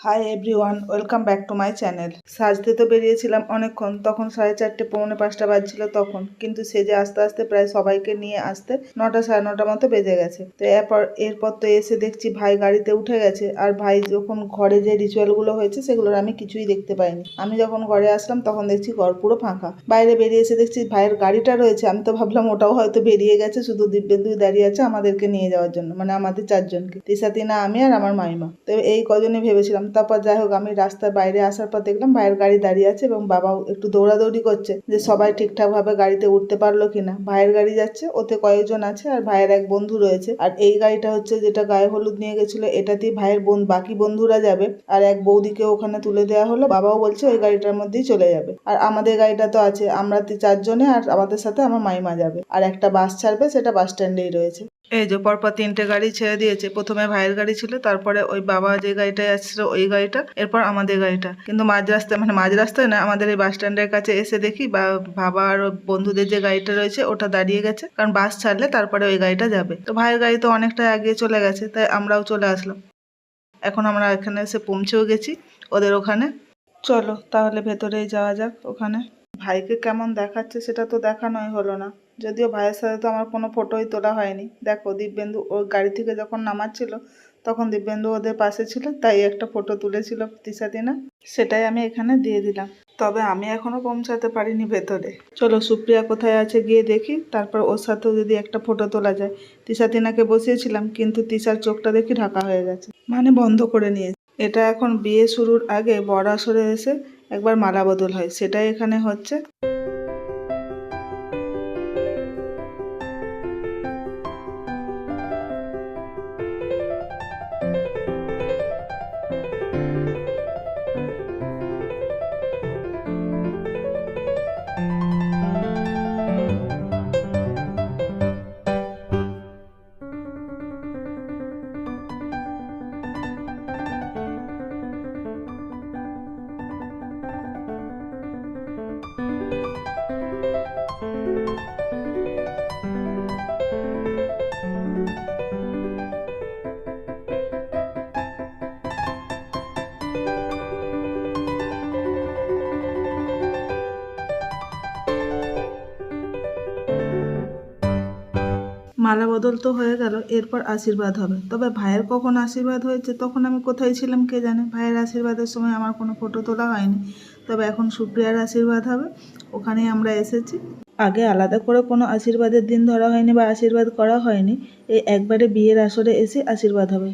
Hi everyone, welcome back to my channel. সাজতে তো বেরিয়েছিলাম অনেকক্ষণ, তখন 4:30 পৌনে 5টা বাজছিল তখন, কিন্তু সেজে আস্তে আস্তে প্রায় সবাইকে নিয়ে আসতে 9টা সাড়ে 9টা মতো বেজে গেছে। তো এরপর তো এসে দেখছি ভাই গাড়িতে উঠে গেছে, আর ভাই যখন ঘরে যে রিচুয়ালগুলো হয়েছে সেগুলোর আমি কিছুই দেখতে পাইনি। আমি যখন ঘরে আসলাম তখন দেখছি ঘর পুরো ফাঁকা। বাইরে বেরিয়ে এসে দেখছি ভাইয়ের গাড়িটা রয়েছে, আমি তো ভাবলাম ওটাও হয়তো বেরিয়ে গেছে, শুধু দিব্যেন্দুই দাঁড়িয়ে আছে আমাদেরকে নিয়ে যাওয়ার জন্য, মানে আমাদের 4জনকে, তিশা, তিনা, আমি আর আমার মাইমা। তো এই কজনই ভেবেছিলাম। তারপর যাই হোক, আমি রাস্তার বাইরে আসার পর দেখলাম ভাইয়ের গাড়ি দাঁড়িয়ে আছে এবং বাবাও একটু দৌড়াদৌড়ি করছে যে সবাই ঠিকঠাক ভাবে গাড়িতে উঠতে পারলো কিনা। ভাইয়ের গাড়ি যাচ্ছে, ওতে কয়েকজন আছে আর ভাইয়ের এক বন্ধু রয়েছে। আর এই গাড়িটা হচ্ছে যেটা গায়ে হলুদ নিয়ে গেছিল, এটাতেই ভাইয়ের বাকি বন্ধুরা যাবে, আর এক বৌদিকে ওখানে তুলে দেওয়া হলো। বাবাও বলছে ওই গাড়িটার মধ্যেই চলে যাবে। আর আমাদের গাড়িটা তো আছে, আমরা 4জনে, আর আমাদের সাথে আমার মাইমা যাবে। আর একটা বাস ছাড়বে, সেটা বাস স্ট্যান্ডেই রয়েছে। এই যে পরপর 3টে গাড়ি ছেড়ে দিয়েছে। প্রথমে ভাইয়ের গাড়ি ছিল, তারপরে ওই বাবা যে গাড়িটায় আসছিল ওই গাড়িটা, এরপর আমাদের গাড়িটা। কিন্তু মাঝ রাস্তায় না, আমাদের এই বাস স্ট্যান্ডের কাছে এসে দেখি বাবা আর ওর বন্ধুদের যে গাড়িটা রয়েছে ওটা দাঁড়িয়ে গেছে, কারণ বাস ছাড়লে তারপরে ওই গাড়িটা যাবে। তো ভাইয়ের গাড়ি তো অনেকটা এগিয়ে চলে গেছে, তাই আমরাও চলে আসলাম। এখন আমরা এখানে এসে পৌঁছেও গেছি ওদের ওখানে। চলো তাহলে ভেতরেই যাওয়া যাক। ওখানে ভাইকে কেমন দেখাচ্ছে সেটা তো দেখানোই হলো না, যদিও ভাইয়ের সাথে তো আমার কোনো ফটোই তোলা হয়নি। দেখো, দিব্যেন্দু ওর গাড়ি থেকে যখন নামাচ্ছিল তখন দিব্যেন্দু ওদের পাশে ছিল, তাই একটা ফটো তুলেছিল তিশা, তিনা, সেটাই আমি এখানে দিয়ে দিলাম। তবে আমি এখনো পৌঁছাতে পারিনি ভেতরে। চলো সুপ্রিয়া কোথায় আছে গিয়ে দেখি, তারপর ওর সাথেও যদি একটা ফটো তোলা যায়। তিশা, তিনাকে বসিয়েছিলাম, কিন্তু তিশার চোখটা দেখি ঢাকা হয়ে গেছে, মানে বন্ধ করে নিয়েছে। এটা এখন বিয়ে শুরুর আগে বর আসরে এসে একবার মালা বদল হয়, সেটাই এখানে হচ্ছে। মালা বদল তো হয়ে গেল, এরপর আশীর্বাদ হবে। তবে ভাইয়ের কখন আশীর্বাদ হয়েছে তখন আমি কোথায় ছিলাম কে জানে। ভাইয়ের আশীর্বাদের সময় আমার কোনো ফটো তোলা হয়নি। তবে এখন সুপ্রিয়ার আশীর্বাদ হবে, ওখানেই আমরা এসেছি। আগে আলাদা করে কোনো আশীর্বাদের দিন ধরা হয়নি বা আশীর্বাদ করা হয়নি, এই একবারে বিয়ের আসরে এসে আশীর্বাদ হবে।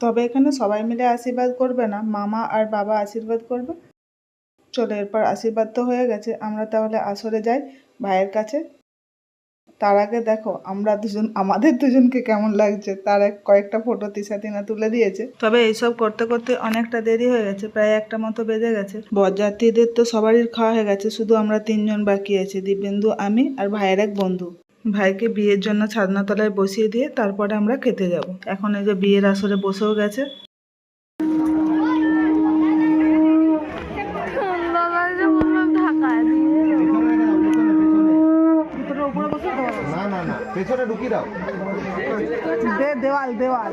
তবে এখানে সবাই মিলে আশীর্বাদ করবে না, মামা আর বাবা আশীর্বাদ করবে। চলো, এরপর আশীর্বাদ তো হয়ে গেছে, আমরা তাহলে আসরে যাই ভাইয়ের কাছে। তার আগে দেখো আমাদের দুজনকে কেমন লাগছে, তার কয়েকটা ফটো তিশা, তিনা তুলে দিয়েছে। তবে এইসব করতে করতে অনেকটা দেরি হয়ে গেছে, প্রায় 1টা মতো বেজে গেছে। বরযাত্রীদের তো সবারই খাওয়া হয়ে গেছে, শুধু আমরা 3জন বাকি আছি, দিব্যেন্দু, আমি আর ভাইয়ের এক বন্ধু। ভাইকে বিয়ের জন্য ছাদনাতলায় বসিয়ে দিয়ে তারপরে আমরা খেতে যাব। এখন এই যে বিয়ের আসরে বসেও গেছে। পেছনে ঢুকিয়ে দাও, দেওয়াল দেওয়াল।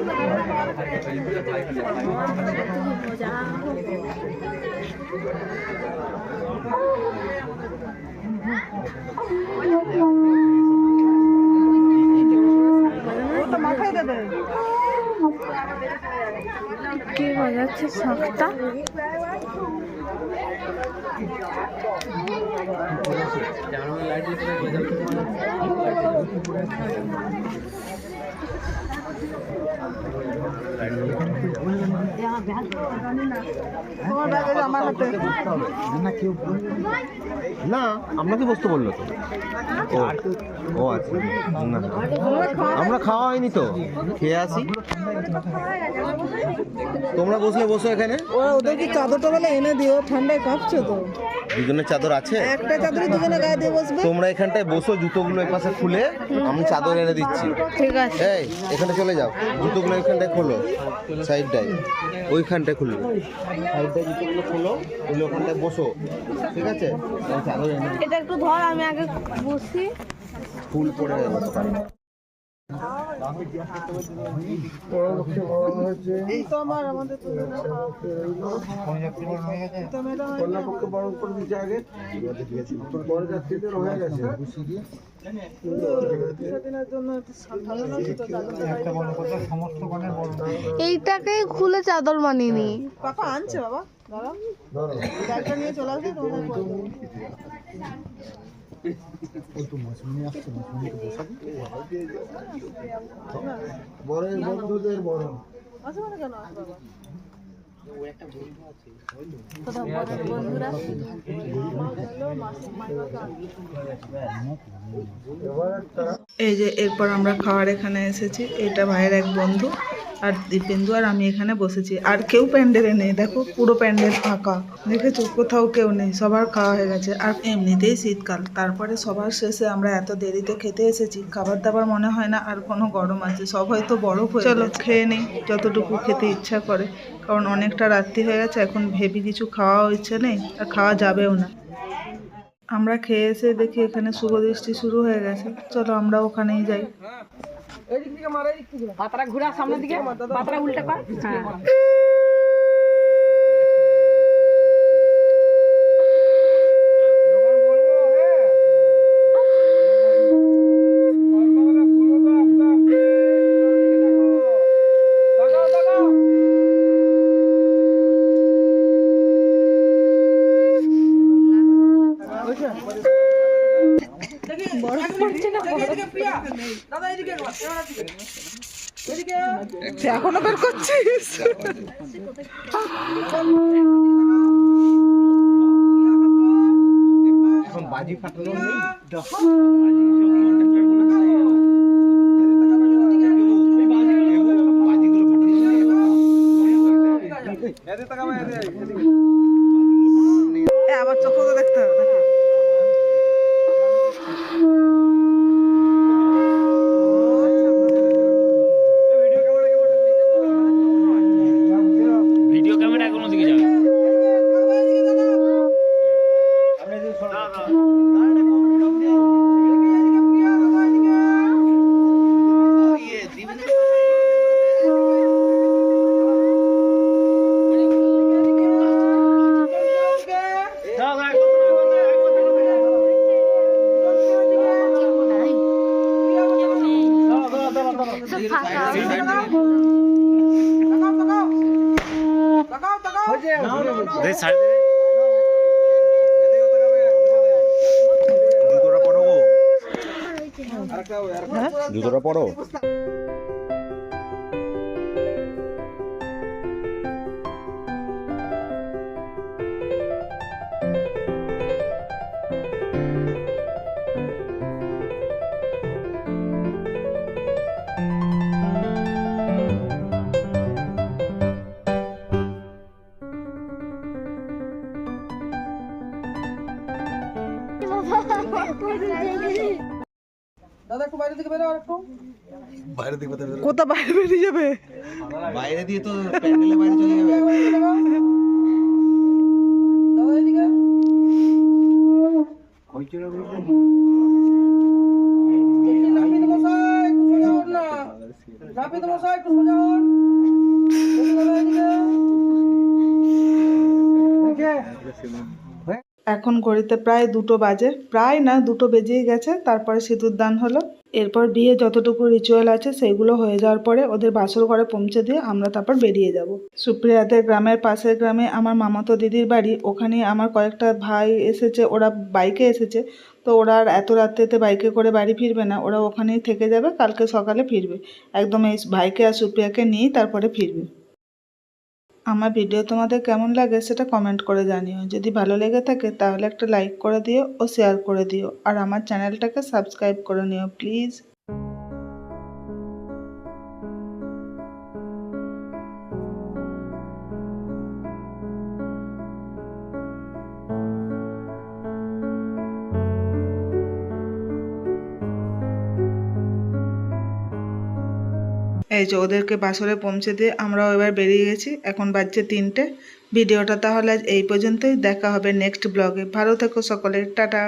মাথায় দেবে কি বাজাচ্ছে শাঁখটা? তোমার ব্যাগ এই যে আমার হাতে। না আপনাকে বসতে বললো তো। ও আচ্ছা না আমরা খাওয়া হয়নি তো, খেয়ে আসি। তোমরা বসলে বসো এখানে। ওদের কি চাদরটা বলে এনে দিও, ঠান্ডায় কাঁপছে তো। দুজনের চাদর আছে, একটা চাদরই দুজনে গায়ে দিয়ে বসবে। তোমরা এখানটায় বসো, জুতোগুলো এই পাশে খুলে আমি চাদর এনে দিচ্ছি। ঠিক আছে। এই এখানে চলে যাও, জুতোগুলো এখানটায় খোলো, সাইডটায় ওইখানটায় খুলবে, সাইডটায় জুতোগুলো খোলো, খুলে ওখানটায় বসো, ঠিক আছে? আমি চাদর এনে দিচ্ছি। এটা একটু ধর, আমি আগে বসি। ফুল পড়ে গেল। আমাদের এইটাকে খুলে চাদর মানিনি। পাপা আনছে বাবা, দাঁড়াও ব্যাগটা নিয়ে চলে আসবে তোমাদের আসবে না কেন আসবে বাবা। এই যে এরপর আমরা খাওয়ার এখানে এসেছি, এটা ভাইয়ের এক বন্ধু আর দীপেন্দু আর আমি এখানে বসেছি। আর কেউ প্যান্ডেলে নেই, দেখো পুরো প্যান্ডেল ফাঁকা, দেখেছো কোথাও কেউ নেই, সবার খাওয়া হয়ে গেছে। আর এমনিতেই শীতকাল, তারপরে সবার শেষে আমরা এত দেরিতে খেতে এসেছি, খাবার দাবার মনে হয় না আর কোনো গরম আছে, সব হয়তো বরফ হয়ে চলো খেয়ে নেই যতটুকু খেতে ইচ্ছা করে, কারণ অনেকটা রাত্রি হয়ে গেছে, এখন ভেবি কিছু খাওয়াও ইচ্ছে নেই আর খাওয়া যাবেও না। আমরা খেয়ে এসে দেখি এখানে শুভ দৃষ্টি শুরু হয়ে গেছে, চলো আমরা ওখানেই যাই। পাতাটা ঘুরা সামনের দিকে, পাতাটা উল্টে কর। হ্যাঁ। এখনো বের করছিস? এখন বাজি ফাটানো নেই। আবার চোখ তো দেখতে হবে নাকি? ভিডিও ক্যামেরা কোনো দিকে যাবে জুতোটা পরো। দাদা একটু বাইরে থেকে বেরো, আর একটু বাইরে দিকে কোথায় বেরোবে? কোথা বাইরে বেরিয়ে যাবে? বাইরে দিয়ে তো প্যান্ডেলের বাইরে চলে যাবে। দাদা এদিকে নাপিত মশাই একটু সোজা হন না, নাপিত মশাই একটু সোজা হন। দাদা এদিকে। এখন ঘড়িতে প্রায় 2টো বাজে, প্রায় না 2টো বেজেই গেছে। তারপরে সিঁদুর দান হলো, এরপর বিয়ে যতটুকু রিচুয়াল আছে সেইগুলো হয়ে যাওয়ার পরে ওদের বাসর ঘরে পৌঁছে দিয়ে আমরা তারপর বেরিয়ে যাব। সুপ্রিয়াদের গ্রামের পাশের গ্রামে আমার মামাতো দিদির বাড়ি, ওখানে আমার কয়েকটা ভাই এসেছে, ওরা বাইকে এসেছে, তো ওরা আর এত রাত্রেতে বাইকে করে বাড়ি ফিরবে না, ওরা ওখানেই থেকে যাবে, কালকে সকালে ফিরবে, একদম এই ভাইকে আর সুপ্রিয়াকে নিয়েই তারপরে ফিরবে। আমার ভিডিও তোমাদের কেমন লাগে সেটা কমেন্ট করে জানিও। যদি ভালো লেগে থাকে তাহলে একটা লাইক করে দিও ও শেয়ার করে দিও, আর আমার চ্যানেলটাকে সাবস্ক্রাইব করে নিও প্লিজ। এই যে ওদেরকে বাসরে পৌঁছে দিয়ে আমরাও এবার বেরিয়ে গেছি। এখন বাজছে 3টে। ভিডিওটা তাহলে আজ এই পর্যন্তই। দেখা হবে নেক্সট ব্লগে। ভালো থেকো সকলে, টাটা।